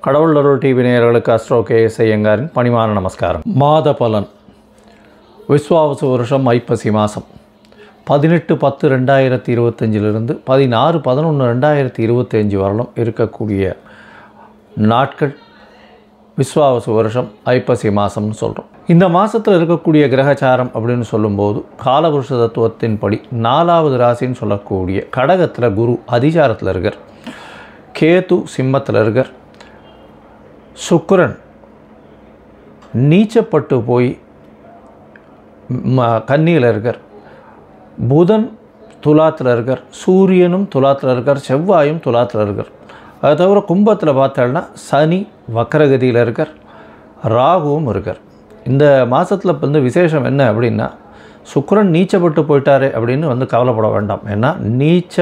கடவுள் அருள் டிவி நேயர்களுக்கு astro KS ஐயங்காரின் பணிவான நமஸ்காரம். மாத பலன். விஸ்வாவசு வருஷம் ஐப்பசி மாதம் 18-10-2025 16-11-2025 வரலும் இருக்கக்கூடிய நாட்கள் விஸ்வாவசு வருஷம் ஐப்பசி மாதம்னு சொல்கிறோம். இந்த மாதத்தில் இருக்கக்கூடிய கிரகச்சாரம் அப்படின்னு சொல்லும்போது காலபுருஷ தத்துவத்தின்படி 4வது ராசின்னு சொல்லக்கூடிய கடகத்தில் குரு அதிசாரத்தில் இருக்கார், கேது சிம்மத்தில் இருக்கார், சுக்கிரன் நீச்சப்பட்டு போய் கன்னியில் இருக்கார், புதன் துலாத்தில் இருக்கார், சூரியனும் துலாத்தில் இருக்கார், செவ்வாயும் துலாத்தில் இருக்கார். அது தவிர கும்பத்தில் பார்த்தோம்னா சனி வக்கரகதியில் இருக்கார், ராகுவும் இருக்கார். இந்த மாதத்தில் வந்து விசேஷம் என்ன அப்படின்னா, சுக்கிரன் நீச்சப்பட்டு போயிட்டாரே அப்படின்னு கவலைப்பட வேண்டாம். ஏன்னா நீச்ச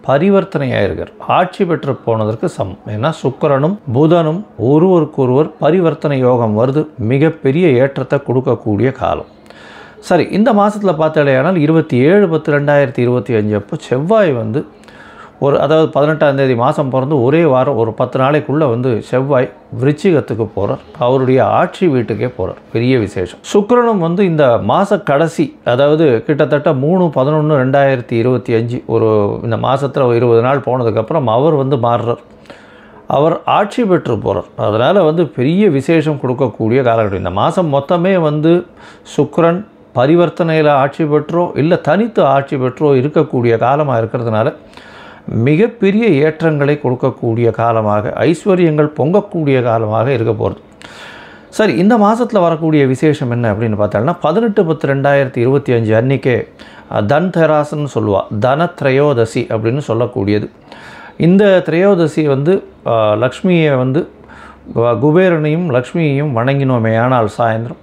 பரிவர்த்தனையாக இருக்கார், ஆட்சி பெற்று போனதற்கு சமம். ஏன்னா சுக்கிரனும் புதனும் ஒருவருக்கொருவர் பரிவர்த்தனை யோகம் வருது, மிகப்பெரிய ஏற்றத்தை கொடுக்கக்கூடிய காலம். சரி, இந்த மாதத்தில் பார்த்தாலேயானால் 27-10-2025 அப்போ செவ்வாய் அதாவது 18ஆம் தேதி மாதம் பிறந்து ஒரே வாரம் ஒரு 10 நாளைக்குள்ளே செவ்வாய் விருச்சிகத்துக்கு போகிறார், அவருடைய ஆட்சி வீட்டுக்கே போகிறார். பெரிய விசேஷம். சுக்கிரனும் இந்த மாத கடைசி, அதாவது கிட்டத்தட்ட 3-11-2025 இந்த மாதத்தில் 20 நாள் போனதுக்கப்புறம் அவர் மாறுறார், அவர் ஆட்சி பெற்று போகிறார். அதனால் பெரிய விசேஷம் கொடுக்கக்கூடிய காலகட்டம். இந்த மாதம் மொத்தமே சுக்கிரன் பரிவர்த்தனையில் ஆட்சி பெற்றோ இல்லை தனித்து ஆட்சி பெற்றோ இருக்கக்கூடிய காலமாக இருக்கிறதுனால மிகப்பெரிய ஏற்றங்களை கொடுக்கக்கூடிய காலமாக, ஐஸ்வர்யங்கள் பொங்கக்கூடிய காலமாக இருக்க போகிறது. சரி, இந்த மாதத்தில் வரக்கூடிய விசேஷம் என்ன அப்படின்னு பார்த்தோம்னா 18-10-2025 அன்றைக்கே தன் தெராசுன்னு சொல்லுவாள், தனத்ரயோதசி அப்படின்னு சொல்லக்கூடியது. இந்த திரையோதசி லக்ஷ்மியை குபேரனையும் லக்ஷ்மியையும் வணங்கினோமே ஆனால் சாயந்தரம்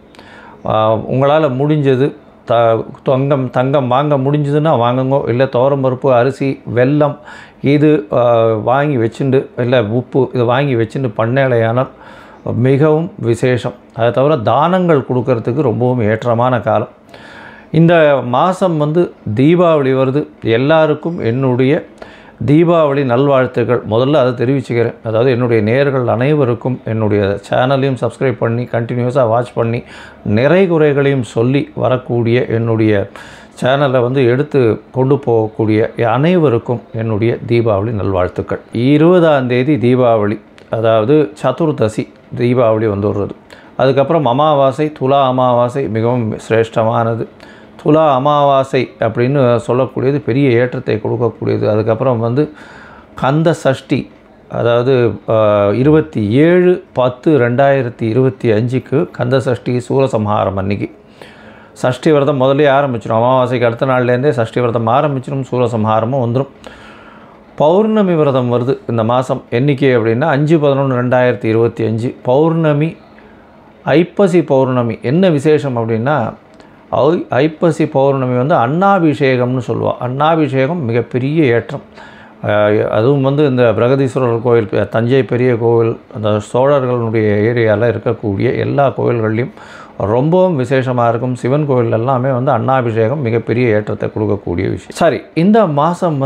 உங்களால் முடிஞ்சது தங்கம் வாங்க முடிஞ்சதுன்னா வாங்குங்கோ, இல்லை துவரம்பருப்பு, அரிசி, வெல்லம் இது வாங்கி வச்சுட்டு, இல்லை உப்பு இது வாங்கி வச்சுட்டு பண்ணலையானால் மிகவும் விசேஷம். அதை தவிர தானங்கள் கொடுக்கறதுக்கு ரொம்பவும் ஏற்றமான காலம். இந்த மாதம் தீபாவளி வருது. எல்லாருக்கும் என்னுடைய தீபாவளி நல்வாழ்த்துக்கள். முதல்ல அதை தெரிவிச்சுக்கிறேன். அதாவது என்னுடைய நேயர்கள் அனைவருக்கும் என்னுடைய சேனலையும் சப்ஸ்கிரைப் பண்ணி கண்டினியூஸாக வாட்ச் பண்ணி நிறை குறைகளையும் சொல்லி வரக்கூடிய என்னுடைய சேனலை எடுத்து கொண்டு போகக்கூடிய அனைவருக்கும் என்னுடைய தீபாவளி நல்வாழ்த்துக்கள். 20ஆம் தேதி தீபாவளி, அதாவது சதுர்தசி தீபாவளி வருது. அதுக்கப்புறம் அமாவாசை, துலா அமாவாசை மிகவும் சிரேஷ்டமானது. துலா அமாவாசை அப்படின்னு சொல்லக்கூடியது பெரிய ஏற்றத்தை கொடுக்கக்கூடியது. அதுக்கப்புறம் கந்த சஷ்டி, அதாவது 27-10-2025 கந்த சஷ்டி சூரசம்ஹாரம் அன்னைக்கு சஷ்டி விரதம் முதலே ஆரம்பிச்சிடும். அமாவாசைக்கு அடுத்த நாள்லேருந்தே சஷ்டி விரதம் ஆரம்பிச்சிடும், சூரசம்ஹாரமும் வந்துடும். பௌர்ணமி விரதம் வருது இந்த மாதம். என்றைக்கு அப்படின்னா 5-11-2025 பௌர்ணமி, ஐப்பசி பௌர்ணமி. என்ன விசேஷம் அப்படின்னா, ஐப்பசி பௌர்ணமி அன்னாபிஷேகம்னு சொல்லுவாள். அன்னாபிஷேகம் மிகப்பெரிய ஏற்றம். அதுவும் இந்த பிரகதீஸ்வரர் கோயில், தஞ்சை பெரிய கோவில், அந்த சோழர்களுடைய ஏரியாவில் இருக்கக்கூடிய எல்லா கோயில்கள்லையும் ரொம்பவும் விசேஷமாக இருக்கும். சிவன் கோயில் எல்லாமே அன்னாபிஷேகம் மிகப்பெரிய ஏற்றத்தை கொடுக்கக்கூடிய விஷயம். சரி, இந்த மாதம்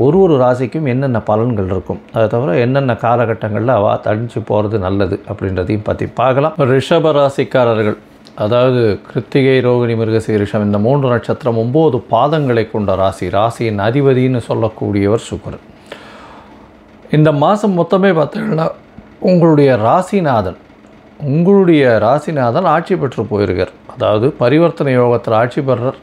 ஒரு ராசிக்கும் என்னென்ன பலன்கள் இருக்கும், அதை தவிர என்னென்ன காலகட்டங்களில் அவள் தடிச்சு போகிறது நல்லது அப்படின்றதையும் பற்றி பார்க்கலாம். ரிஷப ராசிக்காரர்கள், அதாவது கிருத்திகை, ரோகிணி, மிருகசீரிஷம் இந்த 3 நட்சத்திரம் 9 பாதங்களை கொண்ட ராசி. ராசியின் அதிபதினு சொல்லக்கூடியவர் சுக்கிரன். இந்த மாதம் மொத்தமே பார்த்தீங்கன்னா உங்களுடைய ராசிநாதன் ஆட்சி பெற்று போயிருக்கார். அதாவது பரிவர்த்தனை யோகத்தில் ஆட்சி பெறுறார்.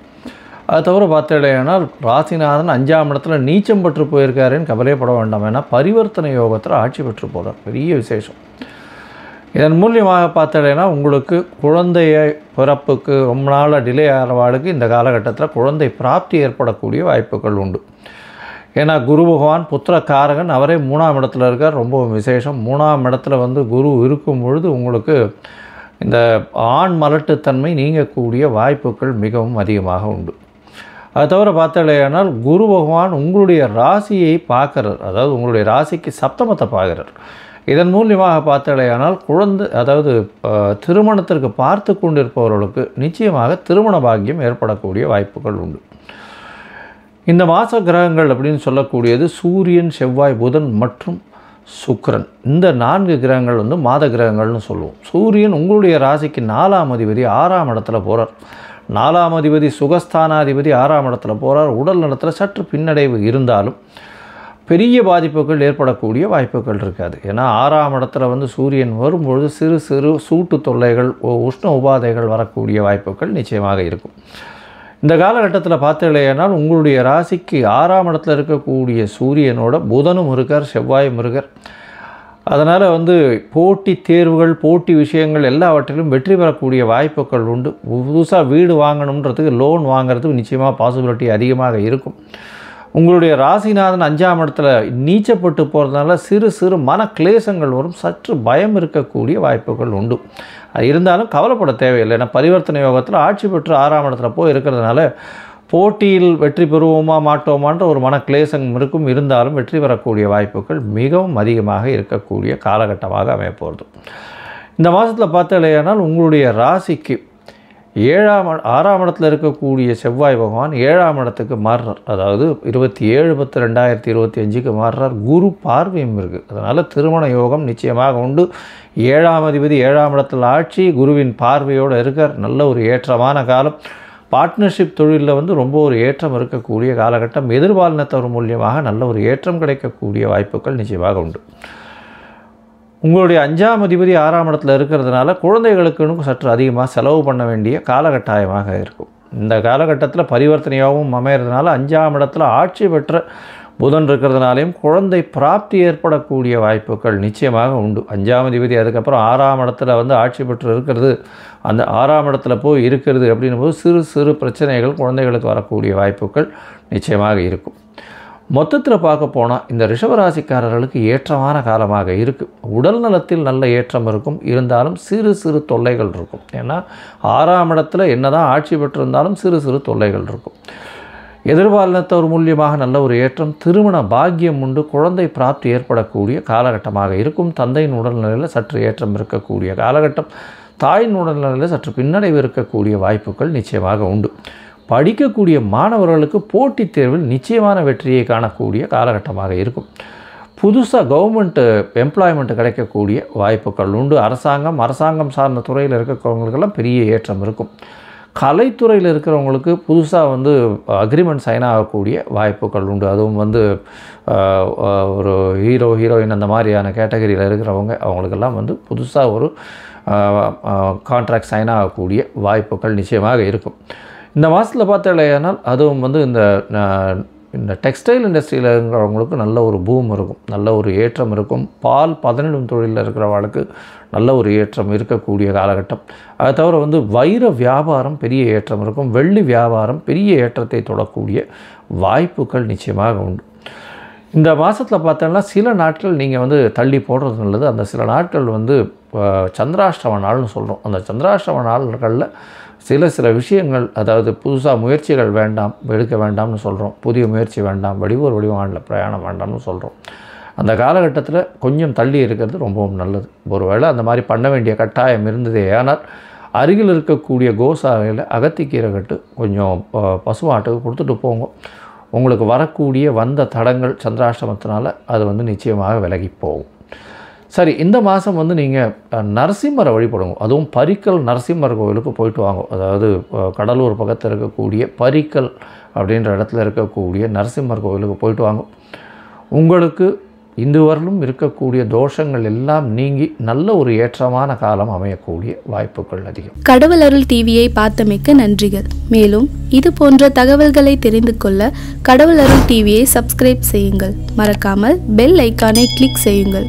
அது தவிர பார்த்தீங்கன்னா ராசிநாதன் 5ஆம் இடத்துல நீச்சம் பெற்று போயிருக்காருன்னு கவலைப்பட வேண்டாம். ஏன்னா பரிவர்த்தனை யோகத்தில் ஆட்சி பெற்று போகிறார். பெரிய விசேஷம். இதன் மூலியமாக பார்த்தீங்கன்னா உங்களுக்கு குழந்தைய பிறப்புக்கு ரொம்ப நாளாக டிலே ஆகிறவாளுக்கு இந்த காலகட்டத்தில் குழந்தை பிராப்தி ஏற்படக்கூடிய வாய்ப்புகள் உண்டு. ஏன்னா குரு பகவான் புத்திரக்காரகன், அவரே 3ஆம் இடத்துல இருக்கார். ரொம்ப விசேஷம். 3ஆம் இடத்துல குரு இருக்கும் பொழுது உங்களுக்கு இந்த ஆண் மலட்டுத்தன்மை நீங்கக்கூடிய வாய்ப்புகள் மிகவும் அதிகமாக உண்டு. அது தவிர பார்த்தீங்கன்னா குரு பகவான் உங்களுடைய ராசியை பார்க்குறார், அதாவது உங்களுடைய ராசிக்கு சப்தமத்தை பார்க்குறார். இதன் மூலியமாக பார்த்தலையானால் அதாவது திருமணத்திற்கு பார்த்து கொண்டிருப்பவர்களுக்கு நிச்சயமாக திருமண பாக்கியம் ஏற்படக்கூடிய வாய்ப்புகள் உண்டு. இந்த மாத கிரகங்கள் அப்படின்னு சொல்லக்கூடியது சூரியன், செவ்வாய், புதன் மற்றும் சுக்கிரன். இந்த 4 கிரகங்கள் வந்து மாத கிரகங்கள்னு சொல்லுவோம். சூரியன் உங்களுடைய ராசிக்கு 4ஆம் அதிபதி 6ஆம் இடத்துல போகிறார். 4ஆம் அதிபதி சுகஸ்தானாதிபதி 6ஆம் இடத்துல போகிறார். உடல் நலத்தில் சற்று பின்னடைவு இருந்தாலும் பெரிய பாதிப்புகள் ஏற்படக்கூடிய வாய்ப்புகள் இருக்காது. ஏன்னா 6ஆம் இடத்துல வந்து சூரியன் வரும்பொழுது சிறு சிறு சூட்டு தொல்லைகள், உஷ்ண உபாதைகள் வரக்கூடிய வாய்ப்புகள் நிச்சயமாக இருக்கும். இந்த காலகட்டத்தில் பார்த்தீங்களேனால் உங்களுடைய ராசிக்கு 6ஆம் இடத்துல இருக்கக்கூடிய சூரியனோட புதனும் இருக்கார், செவ்வாயும் இருக்கார். அதனால் வந்து போட்டி தேர்வுகள், போட்டி விஷயங்கள் எல்லாவற்றிலும் வெற்றி பெறக்கூடிய வாய்ப்புகள் உண்டு. புதுசாக வீடு வாங்கணுன்றதுக்கு, லோன் வாங்கிறதுக்கு நிச்சயமாக பாசிபிலிட்டி அதிகமாக இருக்கும். உங்களுடைய ராசிநாதன் 5ஆம் இடத்துல நீச்சப்பட்டு போகிறதுனால சிறு சிறு மன கிளேசங்கள் வரும். சற்று பயம் இருக்கக்கூடிய வாய்ப்புகள் உண்டு. அது இருந்தாலும் கவலைப்பட தேவையில்லை. ஏன்னா பரிவர்த்தனை யோகத்தில் ஆட்சி பெற்று 6ஆம் இடத்துல போய் இருக்கிறதுனால போட்டியில் வெற்றி பெறுவோமா மாட்டோமான்ற ஒரு மன கிளேசம் இருக்கும். இருந்தாலும் வெற்றி பெறக்கூடிய வாய்ப்புகள் மிகவும் அதிகமாக இருக்கக்கூடிய காலகட்டமாக அமையப்போகிறது. இந்த மாதத்தில் பார்த்தீங்களேனால் உங்களுடைய ராசிக்கு 6ஆம் இடத்துல இருக்கக்கூடிய செவ்வாய் பகவான் 7ஆம் இடத்துக்கு மாறுறார். அதாவது 27/10/2025க்கு மாறுறார். குரு பார்வையும் இருக்குது. அதனால் திருமண யோகம் நிச்சயமாக உண்டு. 7ஆம் அதிபதி 7ஆம் இடத்துல ஆட்சி, குருவின் பார்வையோடு இருக்கார். நல்ல ஒரு ஏற்றமான காலம். பார்ட்னர்ஷிப் தொழிலில் வந்து ரொம்ப ஒரு ஏற்றம் இருக்கக்கூடிய காலகட்டம். எதிர்பாலினத்தவர் மூலியமாக நல்ல ஒரு ஏற்றம் கிடைக்கக்கூடிய வாய்ப்புகள் நிச்சயமாக உண்டு. உங்களுடைய 5ஆம் அதிபதி 6ஆம் இடத்துல இருக்கிறதுனால குழந்தைகளுக்குன்னு சற்று அதிகமாக செலவு பண்ண வேண்டிய காலகட்டாயமாக இருக்கும். இந்த காலகட்டத்தில் பரிவர்த்தனையாகவும் அமைகிறதுனால 5ஆம் இடத்துல ஆட்சி பெற்ற புதன் இருக்கிறதுனாலையும் குழந்தை பிராப்தி ஏற்படக்கூடிய வாய்ப்புகள் நிச்சயமாக உண்டு. 5ஆம் அதிபதி அதுக்கப்புறம் 6ஆம் இடத்துல வந்து ஆட்சி பெற்று இருக்கிறது, அந்த 6ஆம் இடத்துல போய் இருக்கிறது அப்படின்னும்போது சிறு சிறு பிரச்சனைகள் குழந்தைகளுக்கு வரக்கூடிய வாய்ப்புகள் நிச்சயமாக இருக்கும். மொத்தத்தில் பார்க்க போனால் இந்த ரிஷபராசிக்காரர்களுக்கு ஏற்றமான காலமாக இருக்குது. உடல் நலத்தில் நல்ல ஏற்றம் இருக்கும். இருந்தாலும் சிறு சிறு தொல்லைகள் இருக்கும். ஏன்னா 6ஆம் இடத்துல என்ன தான் ஆட்சி பெற்றிருந்தாலும் சிறு சிறு தொல்லைகள் இருக்கும். எதிர்பாலினத்தவர் மூலியமாக நல்ல ஒரு ஏற்றம், திருமண பாக்கியம் உண்டு, குழந்தை பிராப்தி ஏற்படக்கூடிய காலகட்டமாக இருக்கும். தந்தையின் உடல்நிலையில் சற்று ஏற்றம் இருக்கக்கூடிய காலகட்டம். தாயின் உடல்நிலையில் சற்று பின்னடைவு இருக்கக்கூடிய வாய்ப்புகள் நிச்சயமாக உண்டு. படிக்கக்கூடிய மாணவர்களுக்கு போட்டித் தேர்வில் நிச்சயமான வெற்றியை காணக்கூடிய காலகட்டமாக இருக்கும். புதுசாக கவர்மெண்ட் எம்ப்ளாய்மெண்ட் கிடைக்கக்கூடிய வாய்ப்புகள் உண்டு. அரசாங்கம் சார்ந்த துறையில் இருக்கிறவங்களுக்கெல்லாம் பெரிய ஏற்றம் இருக்கும். கலைத்துறையில் இருக்கிறவங்களுக்கு புதுசாக வந்து அக்ரிமெண்ட் சைன் ஆகக்கூடிய வாய்ப்புகள் உண்டு. அதுவும் வந்து ஒரு ஹீரோயின் அந்த மாதிரியான கேட்டகரியில் இருக்கிறவங்க அவங்களுக்கெல்லாம் வந்து புதுசாக ஒரு கான்ட்ராக்ட் சைன் ஆகக்கூடிய வாய்ப்புகள் நிச்சயமாக இருக்கும். இந்த மாதத்தில் பார்த்தீங்கன்னா அதுவும் வந்து இந்த டெக்ஸ்டைல் இண்டஸ்ட்ரியில் இருக்கிறவங்களுக்கு நல்ல ஒரு பூம் இருக்கும், நல்ல ஒரு ஏற்றம் இருக்கும். பால் பதனிடும் தொழிலில் இருக்கிறவங்களுக்கு நல்ல ஒரு ஏற்றம் இருக்கக்கூடிய காலகட்டம். அதை தவிர வந்து வைர வியாபாரம் பெரிய ஏற்றம் இருக்கும். வெள்ளி வியாபாரம் பெரிய ஏற்றத்தை தொடக்கூடிய வாய்ப்புகள் நிச்சயமாக உண்டு. இந்த மாதத்தில் பார்த்தோன்னா சில நாட்கள் நீங்கள் வந்து தள்ளி போடுறது நல்லது. அந்த சில நாட்கள் வந்து சந்திராஷ்டம நாள்னு சொல்கிறோம். அந்த சந்திராஷ்டம நாள்களில் சில விஷயங்கள், அதாவது புதுசாக முயற்சிகள் வேண்டாம், எடுக்க வேண்டாம்னு சொல்கிறோம். புதிய முயற்சி வேண்டாம், வெளிமாநில பிரயாணம் வேண்டாம்னு சொல்கிறோம். அந்த காலகட்டத்தில் கொஞ்சம் தள்ளி இருக்கிறது ரொம்பவும் நல்லது. ஒருவேளை அந்த மாதிரி பண்ண வேண்டிய கட்டாயம் இருந்ததே ஆனால் அருகில் இருக்கக்கூடிய கோசாலையில் அகத்திக்கீரை கட்டு கொஞ்சம் பசுமாட்டுக்கு கொடுத்துட்டு போங்க. உங்களுக்கு வரக்கூடிய வந்த தடங்கள் சந்திராஷ்டமத்தினால அது வந்து நிச்சயமாக விலகி போகும். சரி, இந்த மாதம் வந்து நீங்கள் நரசிம்மரை வழிபடுங்க. அதுவும் பரிக்கல் நரசிம்மர் கோவிலுக்கு போயிட்டு வாங்க. அதாவது கடலூர் பக்கத்தில் இருக்கக்கூடிய பரிக்கல் அப்படின்ற இடத்துல இருக்கக்கூடிய நரசிம்மர் கோவிலுக்கு போயிட்டு வாங்க. உங்களுக்கு இதுவரையிலும் இருக்கக்கூடிய தோஷங்கள் எல்லாம் நீங்கி நல்ல ஒரு ஏற்றமான காலம் அமையக்கூடிய வாய்ப்புகள் அதிகம். கடவுள் அருள் டிவியை பார்த்தமைக்கு நன்றிகள். மேலும் இது போன்ற தகவல்களை தெரிந்து கொள்ள கடவுள் அருள் டிவியை சப்ஸ்கிரைப் செய்யுங்கள். மறக்காமல் பெல் ஐக்கானை கிளிக் செய்யுங்கள்.